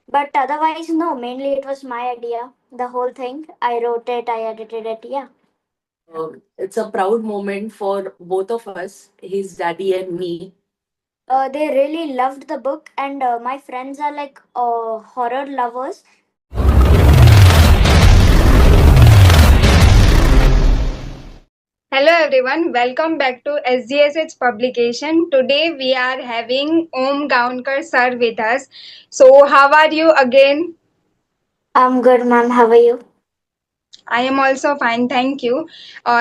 But otherwise, no, mainly it was my idea. The whole thing. I wrote it, I edited it, yeah. It's a proud moment for both of us, his daddy and me. They really loved the book, and my friends are like horror lovers. Hello everyone, welcome back to SGSH Publication. Today we are having Oam Gaonkar sir with us. So how are you again? I'm good, ma'am. How are you? I am also fine, thank you.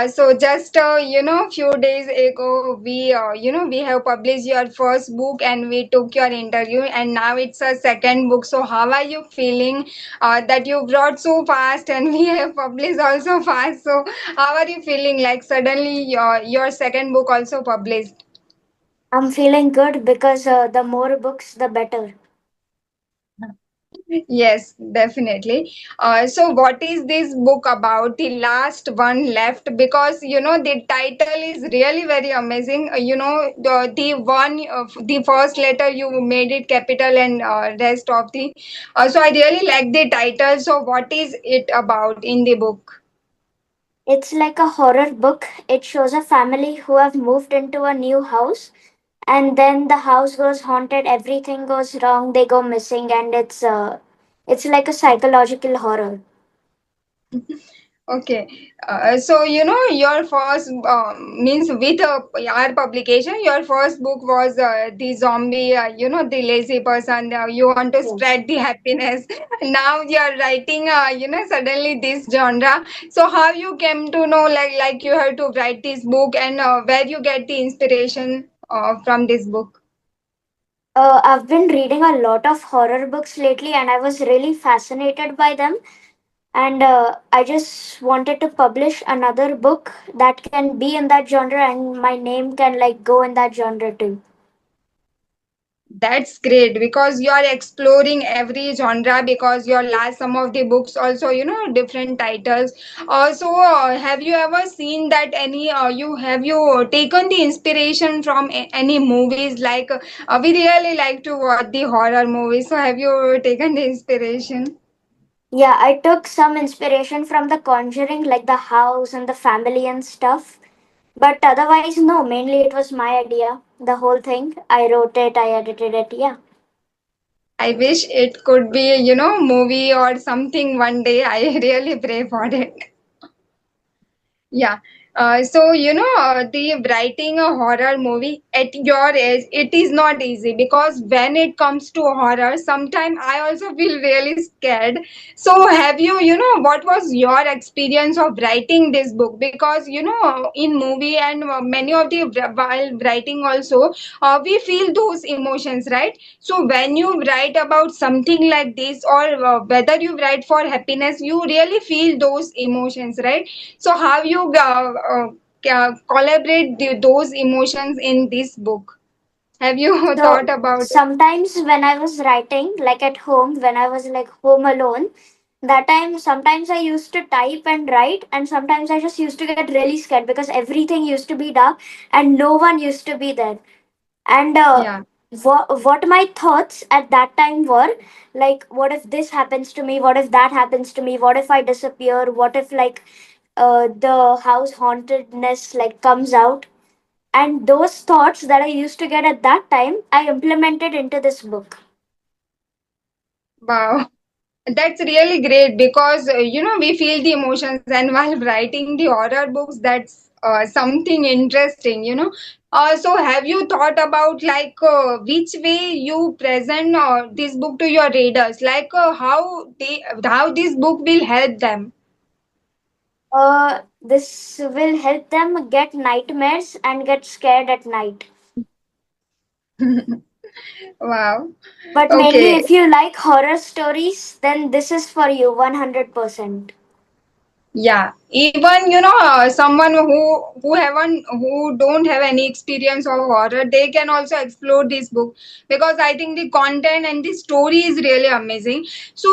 So just few days ago we have published your first book and we took your interview and now it's a second book. So how are you feeling that you brought so fast and we have published also fast? So how are you feeling like suddenly your second book also published? I'm feeling good because the more books, the better. Yes, definitely. So, what is this book about? The last one left, because the title is really very amazing. The one the first letter you made it capital and rest of the. So, I really like the title. So, what is it about in the book? It's like a horror book. It shows a family who have moved into a new house, and then the house goes haunted, everything goes wrong, they go missing, and it's like a psychological horror. Okay, so your first means with our publication, your first book was the zombie, the lazy person. You want to Yes. spread the happiness. Now you are writing, suddenly this genre. So how you came to know like you have to write this book and where you get the inspiration from this book? I've been reading a lot of horror books lately, and I was really fascinated by them. And I just wanted to publish another book that can be in that genre, and my name can like go in that genre too. That's great because you are exploring every genre because your last some of the books also different titles. Have you ever seen that any you have you taken the inspiration from any movies like we really like to watch the horror movies. So have you taken the inspiration? Yeah, I took some inspiration from The Conjuring, like the house and the family and stuff. But otherwise, no, mainly it was my idea. The whole thing. I wrote it, I edited it, yeah. I wish it could be movie or something one day. I really pray for it. Yeah. The writing a horror movie at your age, it is not easy because when it comes to horror, sometimes I also feel really scared. So, have what was your experience of writing this book? Because, in movie and many of the while writing also, we feel those emotions, right? So, when you write about something like this, or whether you write for happiness, you really feel those emotions, right? So how you collaborate those emotions in this book? Have you thought So about it? sometimes when I was writing, like at home, when I was like home alone, that time sometimes I used to type and write, and sometimes I just used to get really scared because everything used to be dark and no one used to be there. And Yeah. what my thoughts at that time were like, what if this happens to me? What if that happens to me? What if I disappear? What if like the house hauntedness like comes out? And those thoughts that I used to get at that time, I implemented into this book. Wow. That's really great because we feel the emotions, and while writing the horror books, that's something interesting. So have you thought about like which way you present this book to your readers, like how this book will help them? This will help them get nightmares and get scared at night. Wow. But mainly, Okay. if you like horror stories, then this is for you 100%. Yeah, even someone who don't have any experience of horror, they can also explore this book, because I think the content and the story is really amazing. So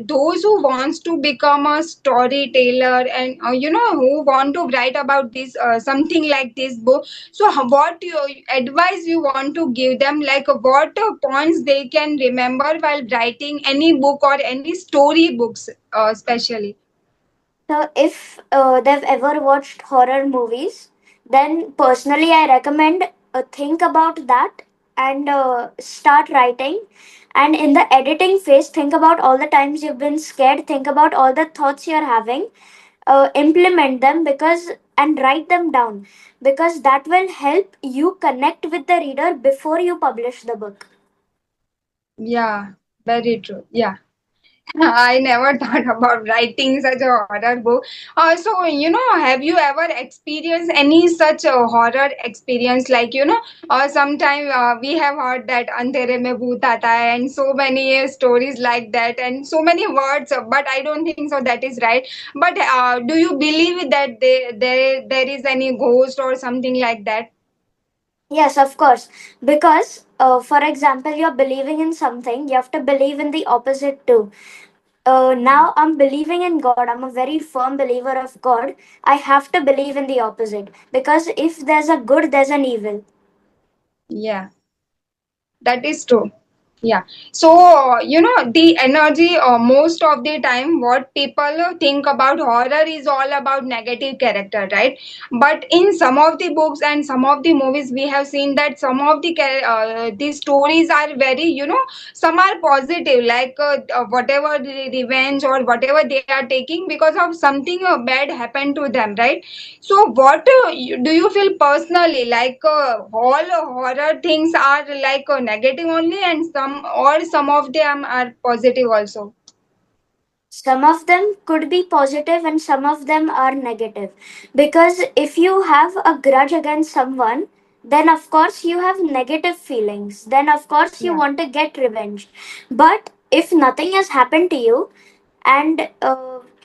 those who wants to become a storyteller, and who want to write about this something like this book, so what you advice you want to give them, like what points they can remember while writing any book or any story books, especially. So, if they've ever watched horror movies, then personally I recommend think about that and start writing. And in the editing phase, think about all the times you've been scared, think about all the thoughts you're having, implement them because and write them down because that will help you connect with the reader before you publish the book. Yeah, very true. Yeah. I never thought about writing such a horror book. So, have you ever experienced any such horror experience? Like, sometime we have heard that Andhere mein bhoot aata hai, and so many stories like that, and so many words, but I don't think so that is right. But do you believe that there is any ghost or something like that? Yes, of course. Because, for example, you're believing in something, you have to believe in the opposite too. Now I'm believing in God. I'm a very firm believer of God. I have to believe in the opposite because if there's a good, there's an evil. Yeah, that is true. Yeah. So, the energy, most of the time, what people think about horror is all about negative character, right? But in some of the books and some of the movies, we have seen that some of the stories are very, some are positive, like whatever the revenge or whatever they are taking because of something bad happened to them, right? So, what do you feel personally? Like all horror things are like negative only, and some of them are positive also. Some of them could be positive and some of them are negative. Because if you have a grudge against someone, then of course you have negative feelings. Then of course you Yeah, want to get revenge. But if nothing has happened to you and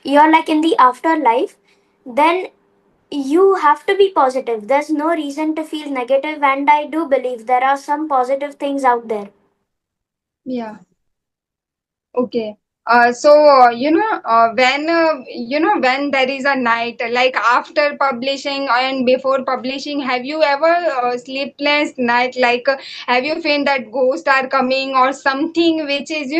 you're like in the afterlife, then you have to be positive. There's no reason to feel negative, and I do believe there are some positive things out there. yeah. Okay. So when there is a night, like after publishing and before publishing, have you ever sleepless night? Like have you felt that ghosts are coming or something, which is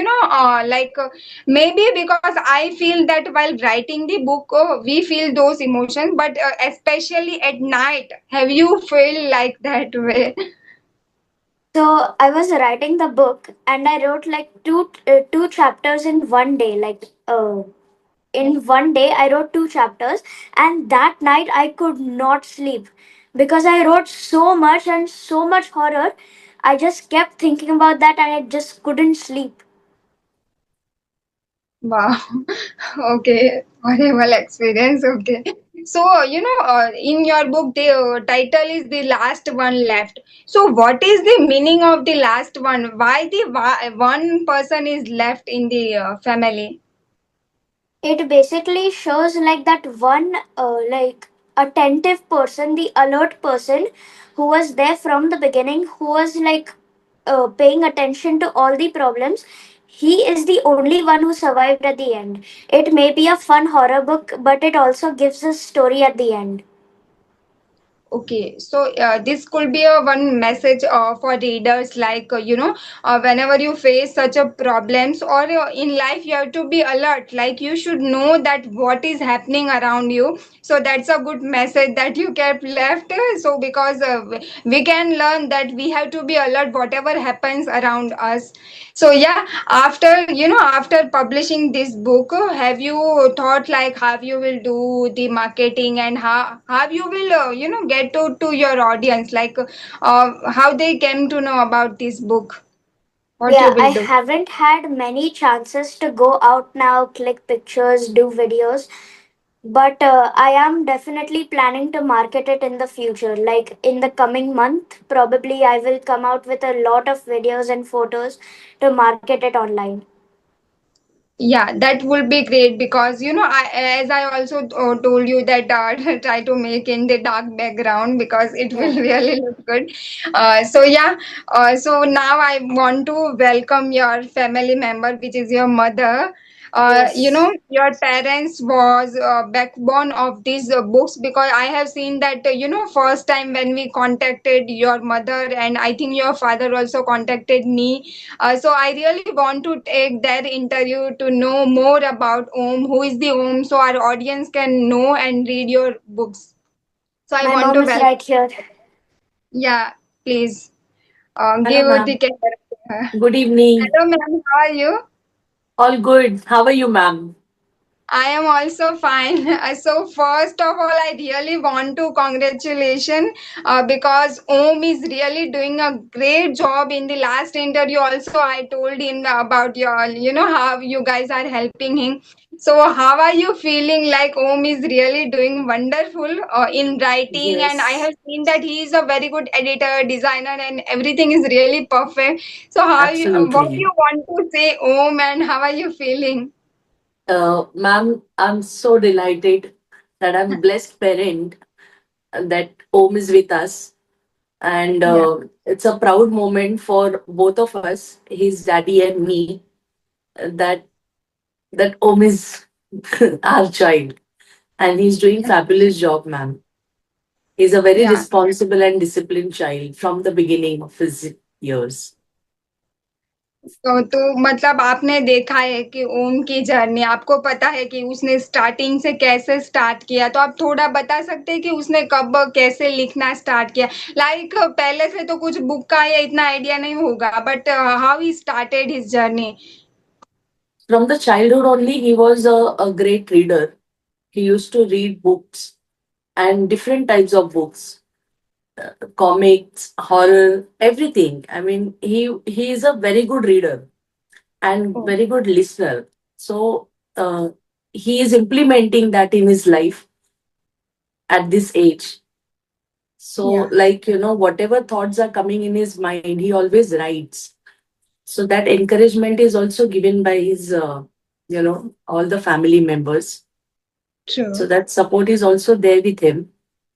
maybe because I feel that while writing the book, we feel those emotions, but especially at night, have you feel like that way? So I was writing the book, and I wrote like two chapters in one day. In one day, I wrote two chapters, and that night I could not sleep because I wrote so much and so much horror. I just kept thinking about that, and I just couldn't sleep. Wow. Okay. Horrible experience. Okay. So, in your book, the title is The Last One Left. So, what is the meaning of the last one? Why one person is left in the family? It basically shows like that one like attentive person, the alert person who was there from the beginning, who was like paying attention to all the problems. He is the only one who survived at the end. It may be a fun horror book, but it also gives a story at the end. Okay, so this could be a one message for readers, like whenever you face such a problems or in life, you have to be alert. Like you should know that what is happening around you. So that's a good message that you kept left. So because we can learn that we have to be alert whatever happens around us. So yeah, after publishing this book, have you thought like how you will do the marketing, and how you will get to your audience, like how they came to know about this book? What you Yeah, I will do? haven't had many chances to go out now, click pictures, do videos, but I am definitely planning to market it in the future. Like in the coming month, probably I will come out with a lot of videos and photos to market it online. Yeah, that would be great because as I also told you that try to make in the dark background because it Yeah. will really look good. So yeah, so now I want to welcome your family member, which is your mother. Yes. Your parents was backbone of these books because I have seen that first time when we contacted your mother and I think your father also contacted me, so I really want to take that interview to know more about Om, who is the Om, so our audience can know and read your books. So I My want mom to is welcome. right here. Yeah, please Hello, give the ma'am. camera to her. Good evening. Hello, ma'am. How are you? All good. How are you, ma'am? I am also fine. So first of all, I really want to congratulation because Om is really doing a great job. In the last interview, also I told him about your, how you guys are helping him. So how are you feeling? Like Om is really doing wonderful in writing, and I Yes, have seen that he is a very good editor, designer, and everything is really perfect. So what absolutely. you want to say, Om, and how are you feeling? Ma'am, I'm so delighted that I'm blessed parent that Om is with us. And Yeah. it's a proud moment for both of us, his daddy and me, that Om is our child. And he's doing fabulous job, ma'am. He's a very Yeah. responsible and disciplined child from the beginning of his years. तो मतलब आपने देखा है कि ओम की journey आपको पता है कि उसने स्टार्टिंग से कैसे स्टार्ट किया तो आप थोड़ा बता सकते हैं कि उसने कब कैसे लिखना स्टार्ट किया लाइक पहले से तो कुछ बुक का या इतना आइडिया नहीं होगा but how he started his journey From the childhood only, he was a great reader. He used to read books and different types of books, comics, horror, everything. I mean, he is a very good reader and Oh, very good listener. So he is implementing that in his life at this age. So, yeah, like, whatever thoughts are coming in his mind, he always writes. So that encouragement is also given by his, all the family members. So true. that support is also there with him.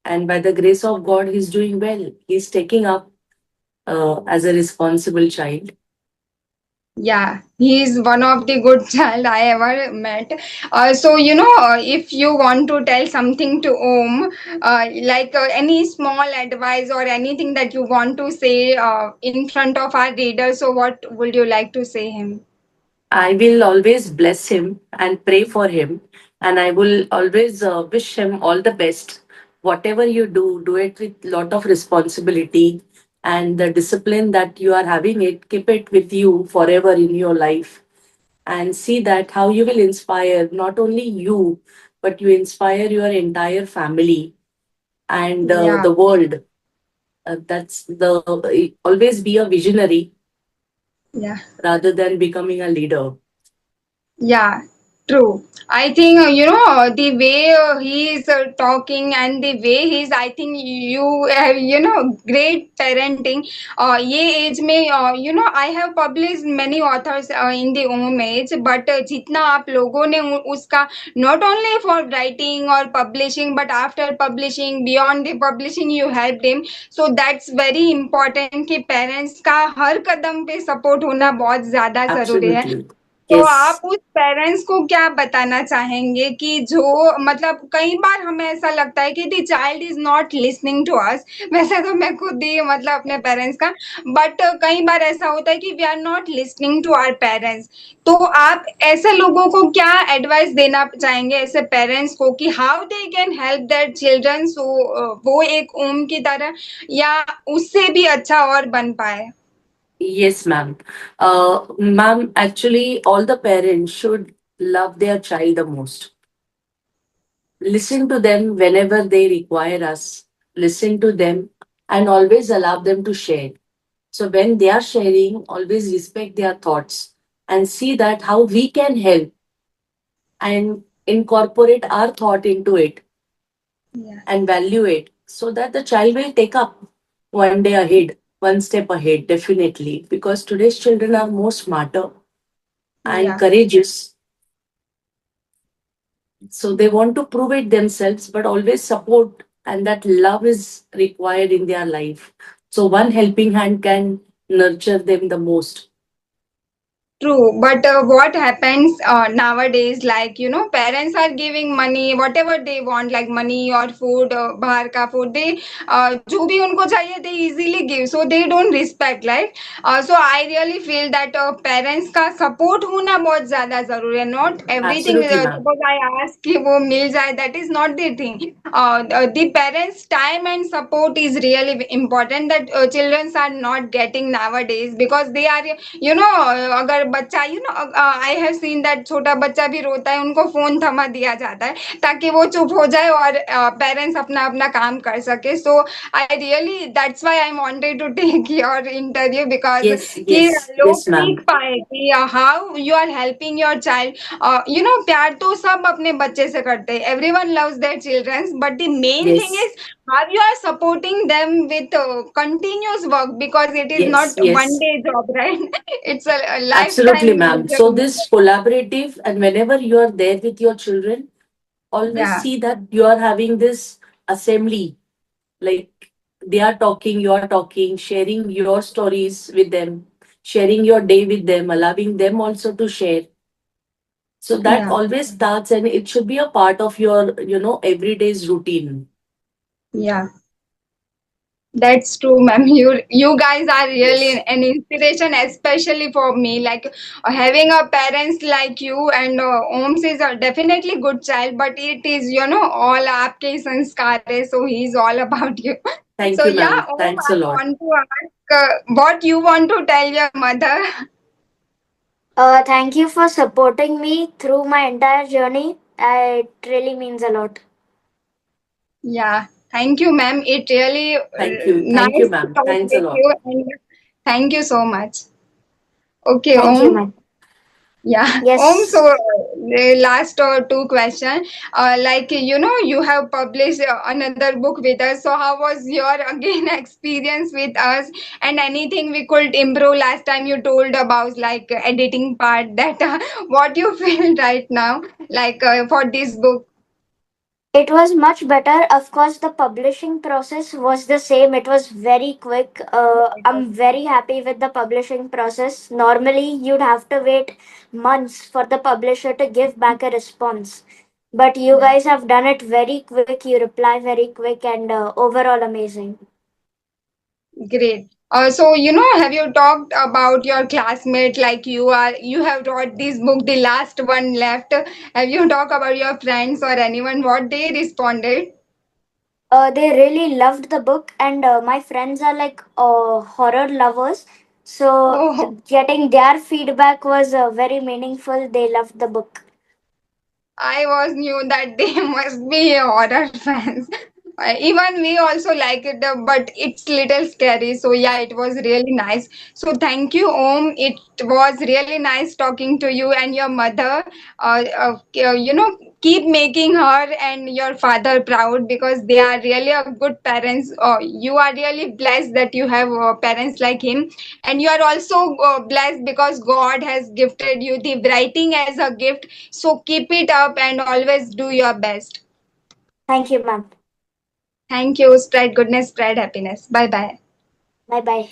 And by the grace of God, he's doing well. He's taking up as a responsible child. Yeah, he is one of the good child I ever met. So if you want to tell something to Om, like any small advice or anything that you want to say in front of our readers, so what would you like to say him? I will always bless him and pray for him. And I will always wish him all the best. Whatever you do it with lot of responsibility and the discipline that you are having it, keep it with you forever in your life. And see that how you will inspire not only you, but you inspire your entire family and Yeah, the world. That's the always be a visionary yeah. rather than becoming a leader. Yeah, true. I think the way he is talking and the way he's. I think you have great parenting. ये age में I have published many authors in the home age, but जितना आप लोगों ने उसका not only for writing or publishing, but after publishing, beyond the publishing, you helped him. So that's very important कि parents का हर कदम पे support होना बहुत ज्यादा जरूरी है. Absolutely. तो आप Yes. उस पेरेंट्स को क्या बताना चाहेंगे कि जो मतलब कई बार हमें ऐसा लगता है कि the child is not listening to us वैसे तो मैं खुद ही मतलब अपने पेरेंट्स का बट कई बार ऐसा होता है कि we are not listening to our parents तो आप ऐसे लोगों को क्या एडवाइस देना चाहेंगे ऐसे पेरेंट्स को कि how they can help their children so वो एक ओम की तरह या उससे भी अच्छा और बन पाए Yes, ma'am. Ma'am, actually, all the parents should love their child the most. Listen to them whenever they require us. Listen to them and always allow them to share. So when they are sharing, always respect their thoughts and see that how we can help and incorporate our thought into it yeah and value it so that the child will take up one day ahead, one step ahead, definitely. Because today's children are more smarter and yeah courageous. So they want to prove it themselves, but always support, and that love is required in their life. So one helping hand can nurture them the most. True, but what happens nowadays, like, parents are giving money, whatever they want, like money or food, bahar ka food, they, जो भी उनको चाहिए, they easily give, so they don't respect, right? So I really feel that parents का support होना बहुत ज़्यादा ज़रूरी है, not everything, Absolutely, ma'am. suppose I ask कि वो मिल जाए, that is not the thing. The parents' time and support is really important that children are not getting nowadays because they are अगर बच्चा आई हैव सीन दैट छोटा बच्चा भी रोता है उनको फोन थमा दिया जाता है ताकि वो चुप हो जाए और पेरेंट्स अपना अपना काम कर सके so I really that's why I wanted to take your interview because Yes, कि yes, लोग yes, सीख ma'am. पाए कि how you are helping your child प्यार तो सब अपने बच्चे से करते हैं everyone loves their childrens but the main thing Yes, is how you are supporting them with continuous work because it is yes, not one yes. day job, right? It's a Absolutely, lifetime ma'am. So journey. this collaborative, and whenever you are there with your children, always Yeah, see that you are having this assembly. Like they are talking, you are talking, sharing your stories with them, sharing your day with them, allowing them also to share. So that yeah, always starts, and it should be a part of your, everyday's routine. yeah. That's true, ma'am. You guys are really Yes. an inspiration, especially for me. Like having a parents like you and Om's is a definitely good child, but it is all aapke hi sanskar hai, so he's all about you. Thank So you, yeah, ma'am. Om, Thanks a I lot. want to ask what you want to tell your mother. Thank you for supporting me through my entire journey. It really means a lot. Yeah, thank you, ma'am. It really Thank you. Thank you, nice to ma'am. talk Thanks a with lot. you, and thank you so much. Okay, Thank you, Om. ma'am. Yeah, Om. So, Yes. the last two question. Like you have published another book with us. So, how was your again experience with us? And anything we could improve? Last time you told about like editing part. That what you feel right now, like for this book. It was much better. Of course, the publishing process was the same. It was very quick. I'm very happy with the publishing process. Normally, you'd have to wait months for the publisher to give back a response. But you Yeah. guys have done it very quick. You reply very quick and overall amazing. Great. So have you talked about your classmate like you have wrote this book, the last one left? Have you talked about your friends or anyone what they responded? They really loved the book, and my friends are like horror lovers. So, Oh, getting their feedback was very meaningful. They loved the book. I was knew that they must be horror fans. Even we also like it, but it's little scary. So yeah, it was really nice. So thank you, Om. It was really nice talking to you and your mother. Keep making her and your father proud because they are really a good parents. You are really blessed that you have parents like him, and you are also blessed because God has gifted you the writing as a gift, so keep it up and always do your best. Thank you, ma'am. Thank you. Spread goodness, spread happiness. Bye bye. Bye bye.